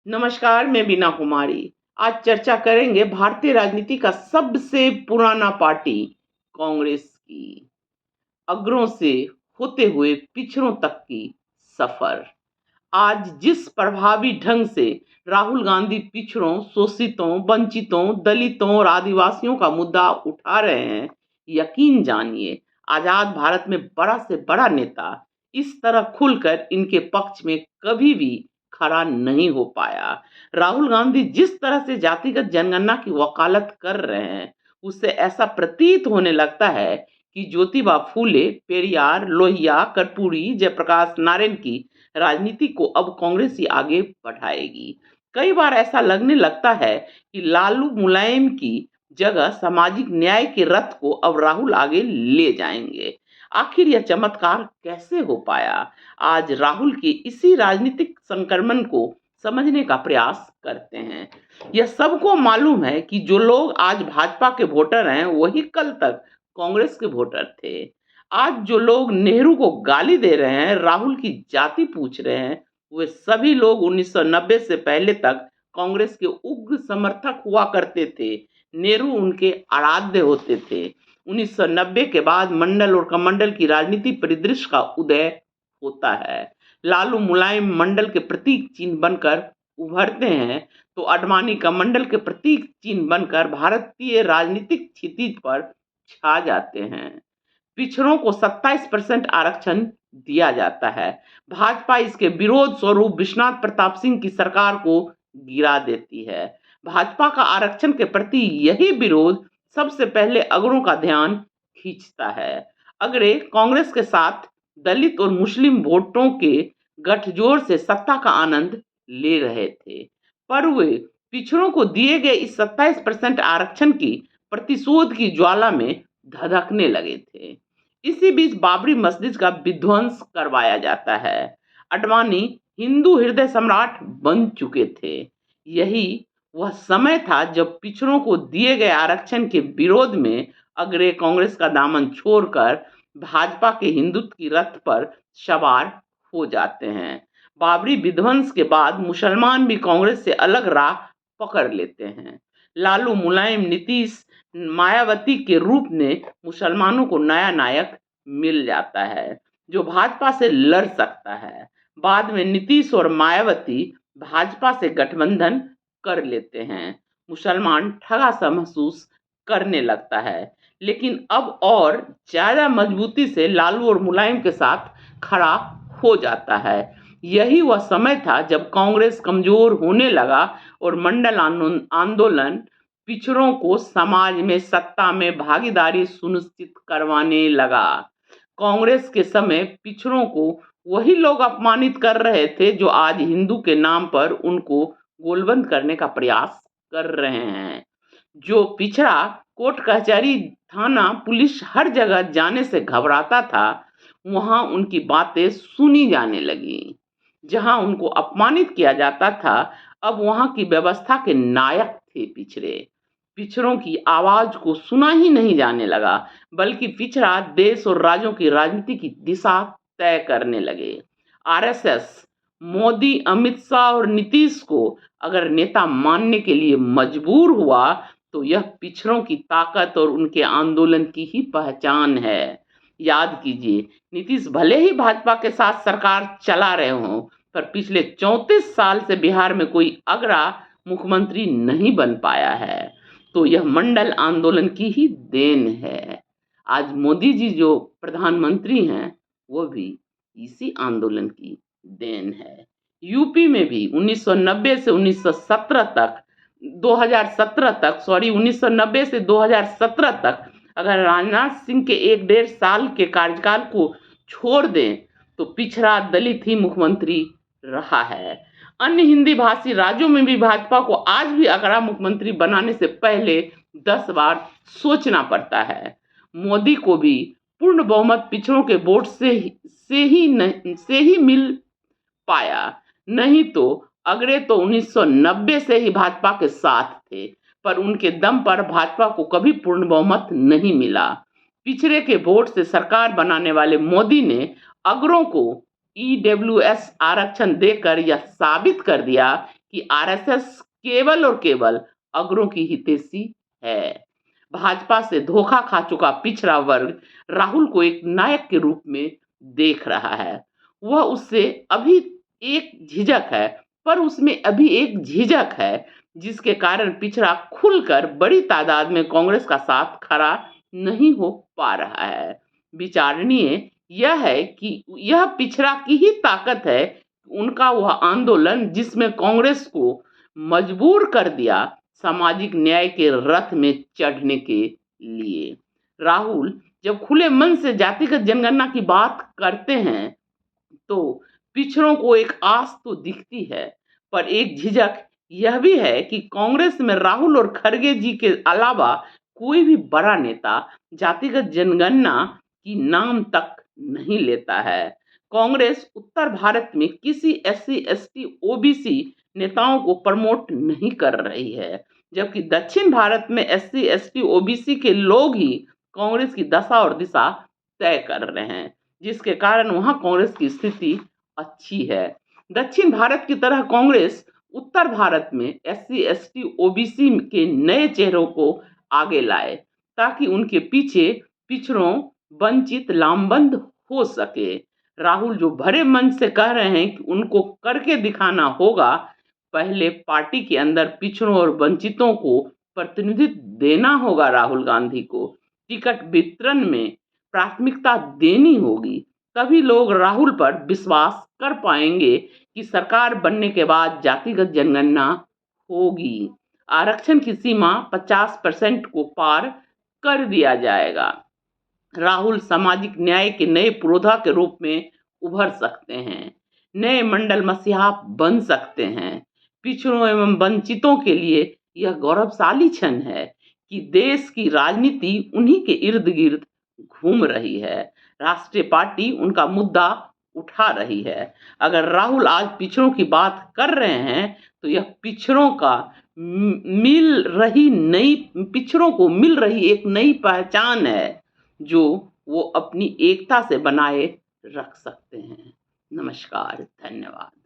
नमस्कार, मैं बीना कुमारी। आज चर्चा करेंगे भारतीय राजनीति का सबसे पुराना पार्टी कांग्रेस की अग्रों से होते हुए पिछड़ों तक की सफर। आज जिस प्रभावी ढंग से राहुल गांधी पिछड़ों, शोषितों, वंचितों, दलितों और आदिवासियों का मुद्दा उठा रहे हैं, यकीन जानिए आजाद भारत में बड़ा से बड़ा नेता इस तरह खुलकर इनके पक्ष में कभी भी खड़ा नहीं हो पाया। राहुल गांधी जिस तरह से जातिगत जनगणना की वकालत कर रहे हैं, उससे ऐसा प्रतीत होने लगता है कि ज्योतिबा फूले, पेरियार, लोहिया, कर्पूरी, जयप्रकाश नारायण की राजनीति को अब कांग्रेस ही आगे बढ़ाएगी। कई बार ऐसा लगने लगता है कि लालू मुलायम की जगह सामाजिक न्याय के रथ को अब राहुल आगे ले जाएंगे। आखिर यह चमत्कार कैसे हो पाया? आज राहुल के इसी राजनीतिक संक्रमण को समझने का प्रयास करते हैं। यह सबको मालूम है कि जो लोग आज भाजपा के वोटर हैं, वही कल तक कांग्रेस के वोटर थे। आज जो लोग नेहरू को गाली दे रहे हैं, राहुल की जाति पूछ रहे हैं, वे सभी लोग 1990 से पहले तक कांग्रेस के उग्र समर्थक हुआ करते थे। नेहरू उनके आराध्य होते थे। 1990 के बाद मंडल और कमंडल की राजनीति परिदृश्य का उदय होता है। लालू मुलायम मंडल के प्रतीक चिन्ह बनकर उभरते हैं, तो अडवाणी कमंडल के प्रतीक चिन्ह बनकर भारतीय राजनीतिक क्षितिज पर छा जाते हैं। पिछड़ों को 27% आरक्षण दिया जाता है। भाजपा इसके विरोध स्वरूप विश्वनाथ प्रताप सिंह की सरकार को गिरा देती है। भाजपा का आरक्षण के प्रति यही विरोध सबसे पहले अगरों का ध्यान खींचता है। अगरे कांग्रेस के साथ दलित और मुस्लिम वोटों के गठजोड़ से सत्ता का आनंद ले रहे थे, पर वे पिछड़ों को दिए गए इस 27% आरक्षण की प्रतिशोध की ज्वाला में धधकने लगे थे। इसी बीच बाबरी मस्जिद का विध्वंस करवाया जाता है। अडवाणी हिंदू हृदय सम्राट बन चुके थे। यही वह समय था जब पिछड़ों को दिए गए आरक्षण के विरोध में अग्रे कांग्रेस का दामन छोड़कर भाजपा के हिंदुत्व की रथ पर सवार हो जाते हैं। बाबरी विध्वंस के बाद मुसलमान भी कांग्रेस से अलग राह पकड़ लेते हैं। लालू मुलायम, नीतीश, मायावती के रूप में मुसलमानों को नया नायक मिल जाता है जो भाजपा से लड़ सकता है। बाद में नीतीश और मायावती भाजपा से गठबंधन कर लेते हैं। मुसलमान ठगा सा महसूस करने लगता है, लेकिन अब और ज्यादा मजबूती से लालू और मुलायम के साथ खड़ा हो जाता है। यही वह समय था जब कांग्रेस कमजोर होने लगा और मंडल आंदोलन पिछड़ों को समाज में सत्ता में भागीदारी सुनिश्चित करवाने लगा। कांग्रेस के समय पिछड़ों को वही लोग अपमानित कर रहे थे जो आज हिंदू के नाम पर उनको गोलबंद करने का प्रयास कर रहे हैं। जो पिछड़ा कोर्ट कचहरी, थाना, पुलिस हर जगह जाने से घबराता था, वहां उनकी बातें सुनी जाने लगी। जहां उनको अपमानित किया जाता था, अब वहां की व्यवस्था के नायक थे पिछड़े। पिछड़ों की आवाज को सुना ही नहीं जाने लगा, बल्कि पिछड़ा देश और राज्यों की राजनीति की दिशा तय करने लगे। आरएसएस मोदी, अमित शाह और नीतीश को अगर नेता मानने के लिए मजबूर हुआ, तो यह पिछड़ों की ताकत और उनके आंदोलन की ही पहचान है। याद कीजिए, नीतीश भले ही भाजपा के साथ सरकार चला रहे हों, पर पिछले 34 साल से बिहार में कोई अगरा मुख्यमंत्री नहीं बन पाया है। तो यह मंडल आंदोलन की ही देन है। आज मोदी जी जो प्रधानमंत्री हैं, वो भी इसी आंदोलन की देन है। यूपी में भी 1990 से 1917 तक 2017 तक 1990 से 2017 तक अगर राजनाथ सिंह के 1.5 साल के कार्यकाल को छोड़ दें, तो पिछड़ा दलित ही मुख्यमंत्री रहा है। अन्य हिंदी भाषी राज्यों में भी भाजपा को आज भी अगड़ा मुख्यमंत्री बनाने से पहले 10 बार सोचना पड़ता है। मोदी को भी पूर्ण बहुमत पिछड़ों के वोट से ही मिल पाया, नहीं तो अगड़े तो 1990 से ही भाजपा के साथ थे, पर उनके दम पर भाजपा को कभी पूर्ण बहुमत नहीं मिला। पिछड़े के वोट से सरकार बनाने वाले मोदी ने अगरों को ईडब्ल्यूएस आरक्षण देकर यह साबित कर दिया कि आरएसएस केवल और केवल अग्रों की हितैषी है। भाजपा से धोखा खा चुका पिछड़ा वर्ग राहुल को एक नायक के रूप में देख रहा है। वह उससे अभी एक झिझक है, पर उसमें अभी एक झिझक है जिसके कारण पिछड़ा खुलकर बड़ी तादाद में कांग्रेस का साथ खड़ा नहीं हो पा रहा है। विचारणीय यह है कि यह पिछड़ा की ही ताकत है, उनका वह आंदोलन जिसमें कांग्रेस को मजबूर कर दिया सामाजिक न्याय के रथ में चढ़ने के लिए। राहुल जब खुले मन से जातिगत जनगणना की बात करते हैं तो पिछड़ों को एक आस तो दिखती है, पर एक झिझक यह भी है कि कांग्रेस में राहुल और खड़गे जी के अलावा कोई भी बड़ा नेता जातिगत जनगणना की नाम तक नहीं लेता है। कांग्रेस उत्तर भारत में किसी एससी एसटी ओबीसी नेताओं को प्रमोट नहीं कर रही है, जबकि दक्षिण भारत में एससी एसटी ओबीसी के लोग ही कांग्रेस की दशा और दिशा तय कर रहे हैं, जिसके कारण वहां कांग्रेस की स्थिति अच्छी है। दक्षिण भारत की तरह कांग्रेस उत्तर भारत में एससी एसटी ओबीसी के नए चेहरों को आगे लाए ताकि उनके पीछे पिछड़ों वंचित लामबंद हो सके। राहुल जो भरे मन से कह रहे हैं कि उनको करके दिखाना होगा, पहले पार्टी के अंदर पिछड़ों और वंचितों को प्रतिनिधित्व देना होगा। राहुल गांधी को टिकट वितरण में प्राथमिकता देनी होगी, तभी लोग राहुल पर विश्वास कर पाएंगे कि सरकार बनने के बाद जातिगत जनगणना होगी, आरक्षण की सीमा 50% को पार कर दिया जाएगा। राहुल सामाजिक न्याय के नए पुरोधा के रूप में उभर सकते हैं, नए मंडल मसीहा बन सकते हैं। पिछड़ों एवं वंचितों के लिए यह गौरवशाली क्षण है कि देश की राजनीति उन्हीं के इर्द गिर्द घूम रही है। राष्ट्रीय पार्टी उनका मुद्दा उठा रही है। अगर राहुल आज पिछड़ों की बात कर रहे हैं तो यह पिछड़ों को मिल रही एक नई पहचान है जो वो अपनी एकता से बनाए रख सकते हैं। नमस्कार, धन्यवाद।